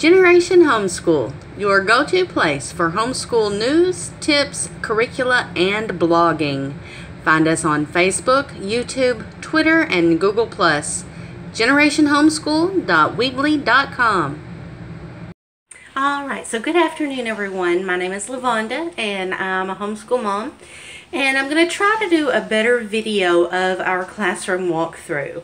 Generation Homeschool, your go-to place for homeschool news, tips, curricula, and blogging. Find us on Facebook, YouTube, Twitter, and Google+. GenerationHomeschool.weebly.com. Alright, so good afternoon everyone. My name is Lavonda and I'm a homeschool mom. And I'm going to try to do a better video of our classroom walkthrough.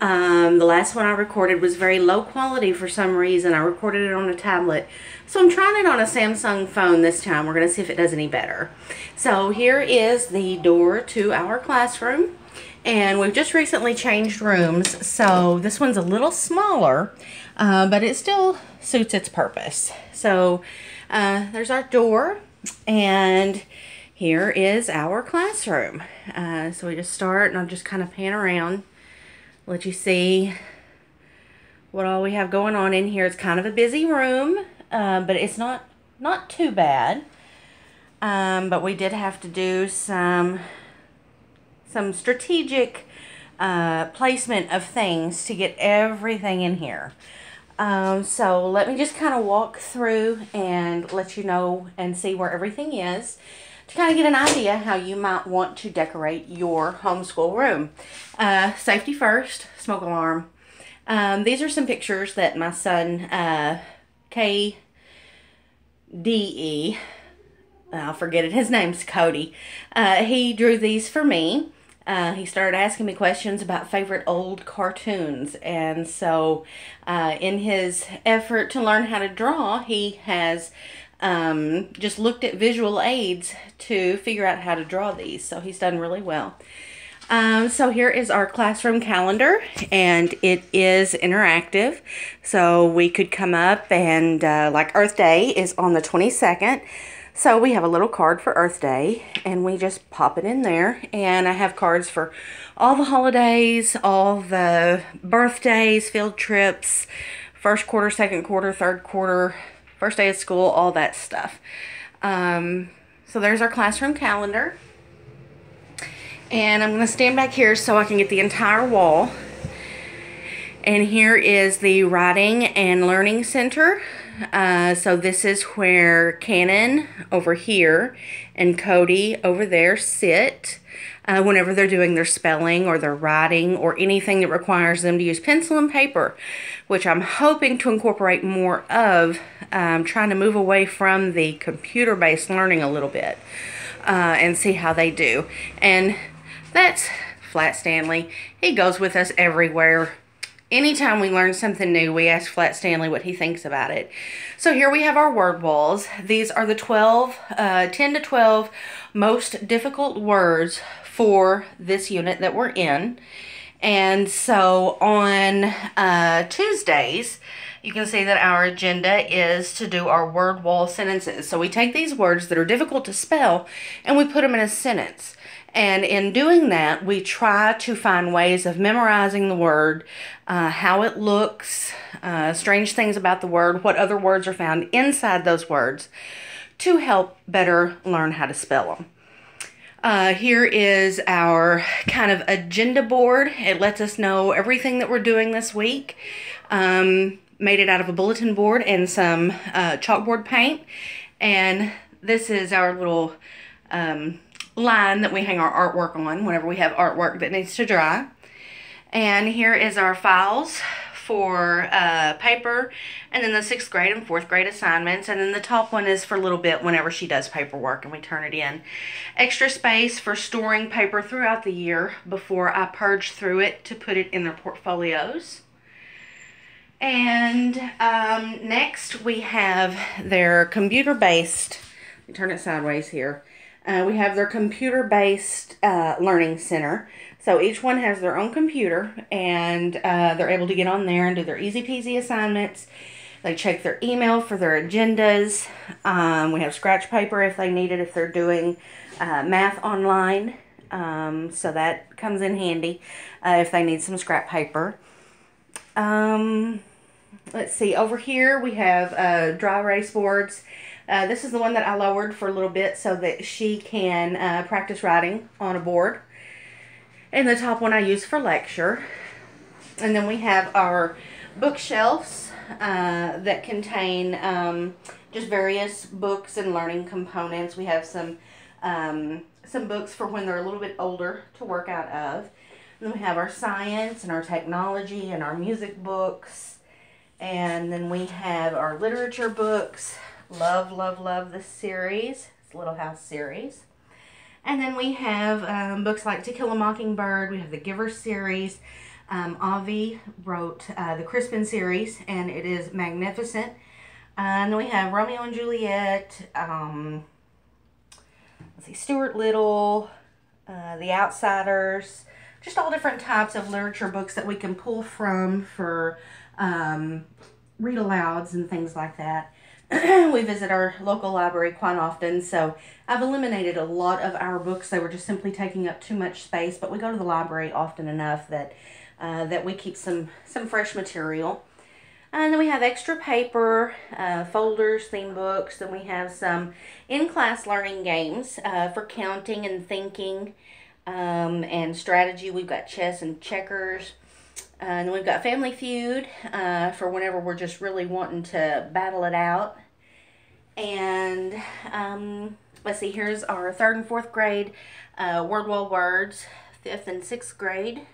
The last one I recorded was very low quality for some reason. I recorded it on a tablet. So I'm trying it on a Samsung phone this time. We're going to see if it does any better. So here is the door to our classroom. And we've just recently changed rooms. So this one's a little smaller, but it still suits its purpose. So there's our door, and here is our classroom. So we just start, and I'll just kind of pan around, let you see what all we have going on in here. It's kind of a busy room, but it's not too bad. But we did have to do some strategic placement of things to get everything in here. So let me just kind of walk through and let you know and see where everything is, to kind of get an idea how you might want to decorate your homeschool room. Safety first, smoke alarm. These are some pictures that my son, KDE, I'll forget it, his name's Cody. He drew these for me. He started asking me questions about favorite old cartoons, and so in his effort to learn how to draw, he has just looked at visual aids to figure out how to draw these. So he's done really well. So here is our classroom calendar, and it is interactive. So we could come up and like Earth Day is on the 22nd. So we have a little card for Earth Day, and we just pop it in there. And I have cards for all the holidays, all the birthdays, field trips, first quarter, second quarter, third quarter, first day of school, all that stuff. So there's our classroom calendar. And I'm going to stand back here so I can get the entire wall. And here is the Writing and Learning Center. So this is where Cannon over here and Cody over there sit whenever they're doing their spelling or their writing or anything that requires them to use pencil and paper, which I'm hoping to incorporate more of, trying to move away from the computer-based learning a little bit and see how they do. And that's Flat Stanley. He goes with us everywhere. Anytime we learn something new, we ask Flat Stanley what he thinks about it. So here we have our word walls. These are the 10 to 12 most difficult words for this unit that we're in. And so on Tuesdays, you can see that our agenda is to do our word wall sentences. So we take these words that are difficult to spell and we put them in a sentence. And in doing that, we try to find ways of memorizing the word, how it looks, strange things about the word, what other words are found inside those words, to help better learn how to spell them. Here is our kind of agenda board. It lets us know everything that we're doing this week. Made it out of a bulletin board and some chalkboard paint. And this is our little line that we hang our artwork on whenever we have artwork that needs to dry. And here is our files for paper, and then the 6th grade and 4th grade assignments, and then the top one is for a little bit whenever she does paperwork and we turn it in. Extra space for storing paper throughout the year before I purge through it to put it in their portfolios. And next we have their computer-based, let me turn it sideways here. We have their computer-based learning center. So each one has their own computer, and they're able to get on there and do their easy-peasy assignments. They check their email for their agendas. We have scratch paper if they need it, if they're doing math online. So that comes in handy if they need some scrap paper. Let's see, over here we have dry erase boards. This is the one that I lowered for a little bit so that she can practice writing on a board. And the top one I use for lecture. And then we have our bookshelves. that contain just various books and learning components. We have some books for when they're a little bit older to work out of. And then we have our science and our technology and our music books. And then we have our literature books. Love, love, love this series. It's Little House series. And then we have books like To Kill a Mockingbird. We have the Giver series. Avi wrote the Crispin series, and it is magnificent. And then we have Romeo and Juliet. Let's see, Stuart Little, The Outsiders. Just all different types of literature books that we can pull from for read-alouds and things like that. We visit our local library quite often, so I've eliminated a lot of our books. They were just simply taking up too much space, but we go to the library often enough that that we keep some fresh material. And then we have extra paper, folders, theme books. Then we have some in-class learning games for counting and thinking and strategy. We've got chess and checkers. And then we've got Family Feud for whenever we're just really wanting to battle it out. And let's see, here's our 3rd and 4th grade Word Wall Words, 5th and 6th grade.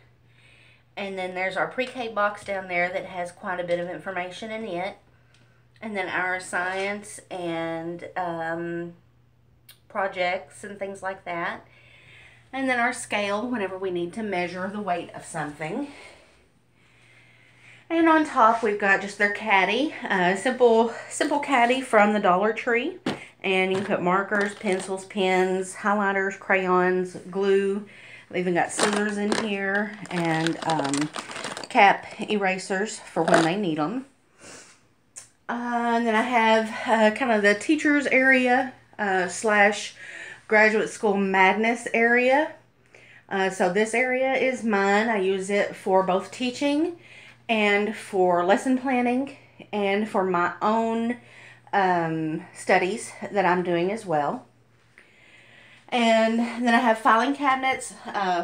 And then there's our pre-K box down there that has quite a bit of information in it. And then our science and projects and things like that. And then our scale whenever we need to measure the weight of something. And on top, we've got just their caddy, simple caddy from the Dollar Tree. And you can put markers, pencils, pens, highlighters, crayons, glue. We've even got scissors in here and cap erasers for when they need them. And then I have kind of the teacher's area slash graduate school madness area. So this area is mine. I use it for both teaching and for lesson planning and for my own studies that I'm doing as well. And then I have filing cabinets,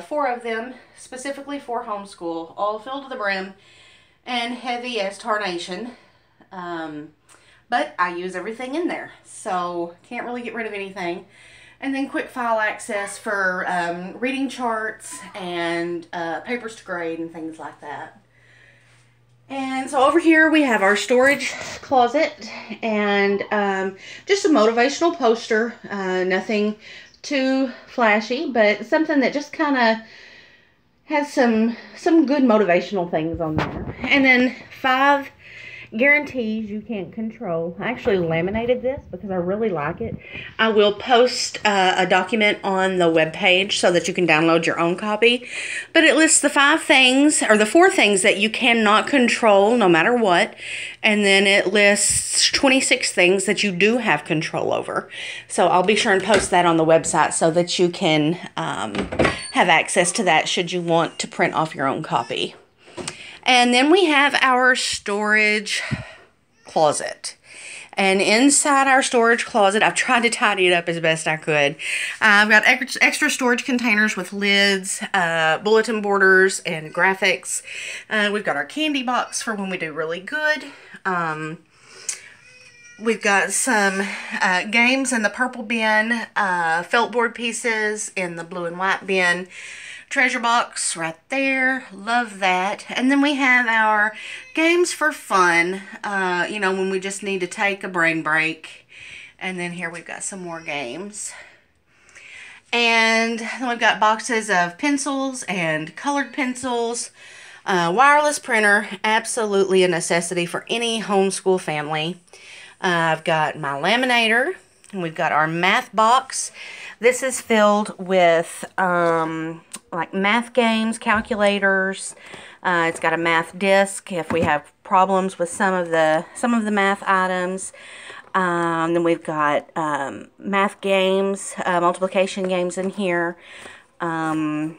4 of them, specifically for homeschool, all filled to the brim and heavy as tarnation. But I use everything in there, so can't really get rid of anything. And then quick file access for reading charts and papers to grade and things like that. And so over here we have our storage closet and just a motivational poster, nothing too flashy, but something that just kind of has some good motivational things on there. And then 5 guarantees you can't control. I actually laminated this because I really like it. I will post a document on the webpage so that you can download your own copy. But it lists the 5 things, or the 4 things that you cannot control no matter what. And then it lists 26 things that you do have control over. So I'll be sure and post that on the website so that you can have access to that should you want to print off your own copy. And then we have our storage closet. And inside our storage closet, I've tried to tidy it up as best I could. I've got extra storage containers with lids, bulletin borders, and graphics. We've got our candy box for when we do really good. We've got some games in the purple bin, felt board pieces in the blue and white bin. Treasure box right there. Love that. And then we have our games for fun, you know, when we just need to take a brain break. And then here we've got some more games. And then we've got boxes of pencils and colored pencils. Wireless printer, absolutely a necessity for any homeschool family. I've got my laminator. And we've got our math box. This is filled with like math games, calculators. It's got a math disc if we have problems with some of the math items. Then we've got math games, multiplication games in here. And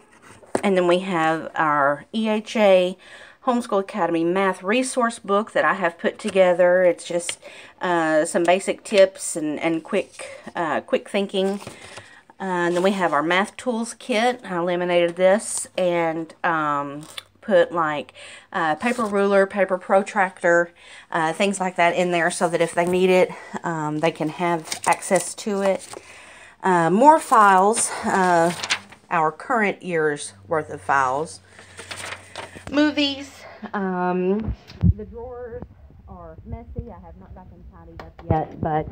then we have our EHA Homeschool Academy Math Resource Book that I have put together. It's just some basic tips and quick thinking. And then we have our Math Tools Kit. I laminated this and put like paper ruler, paper protractor, things like that in there so that if they need it, they can have access to it. More files, our current year's worth of files. Movies. The drawers are messy. I have not got them tidied up yet, but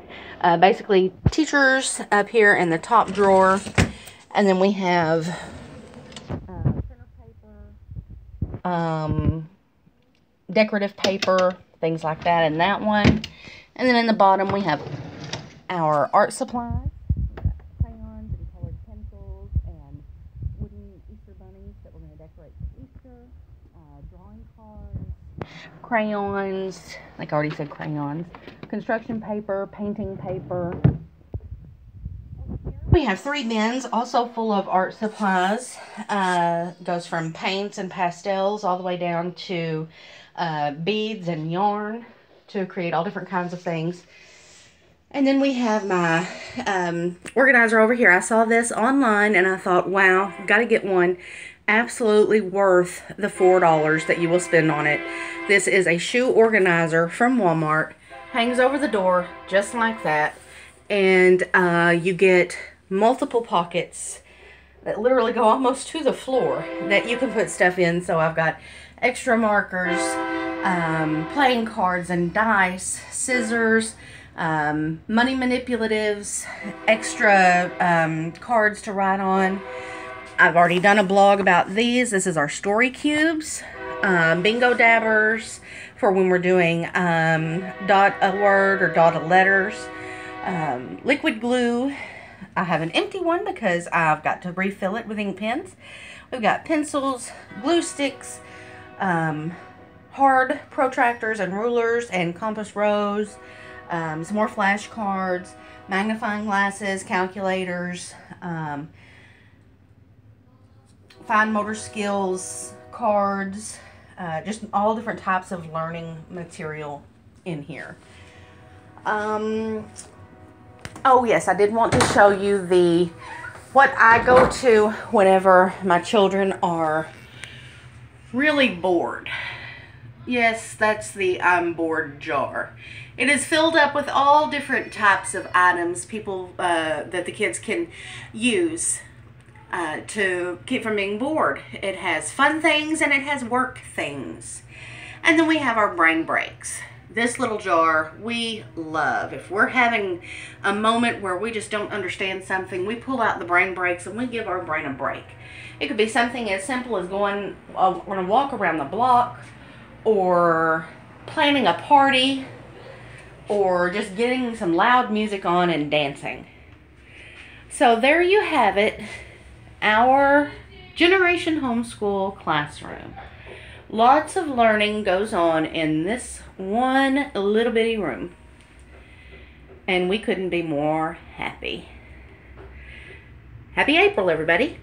basically teachers up here in the top drawer, and then we have printer paper, decorative paper, things like that in that one, and then in the bottom we have our art supplies. We've got crayons and colored pencils and wooden Easter bunnies that we're going to decorate for Easter, drawing cards, crayons, like I already said, crayons, construction paper, painting paper. We have 3 bins also full of art supplies. Goes from paints and pastels all the way down to beads and yarn to create all different kinds of things. And then we have my organizer over here. I saw this online and I thought, wow, got to get one. Absolutely worth the $4 that you will spend on it. This is a shoe organizer from Walmart. Hangs over the door just like that. And you get multiple pockets that literally go almost to the floor that you can put stuff in. So I've got extra markers, playing cards and dice, scissors, money manipulatives, extra cards to write on. I've already done a blog about these. This is our story cubes, bingo dabbers for when we're doing dot a word or dot a letters, liquid glue. I have an empty one because I've got to refill it with ink pens. We've got pencils, glue sticks, hard protractors and rulers and compass rose, some more flashcards, magnifying glasses, calculators, fine motor skills, cards, just all different types of learning material in here. Oh yes, I did want to show you what I go to whenever my children are really bored. Yes, that's the I'm bored jar. It is filled up with all different types of items that the kids can use to keep from being bored. It has fun things and it has work things. And then we have our brain breaks. This little jar we love. If we're having a moment where we just don't understand something, we pull out the brain breaks and we give our brain a break. It could be something as simple as going on a walk around the block, or planning a party, or just getting some loud music on and dancing. So there you have it, our Generation Homeschool classroom. Lots of learning goes on in this one little bitty room. And we couldn't be more happy. Happy April, everybody.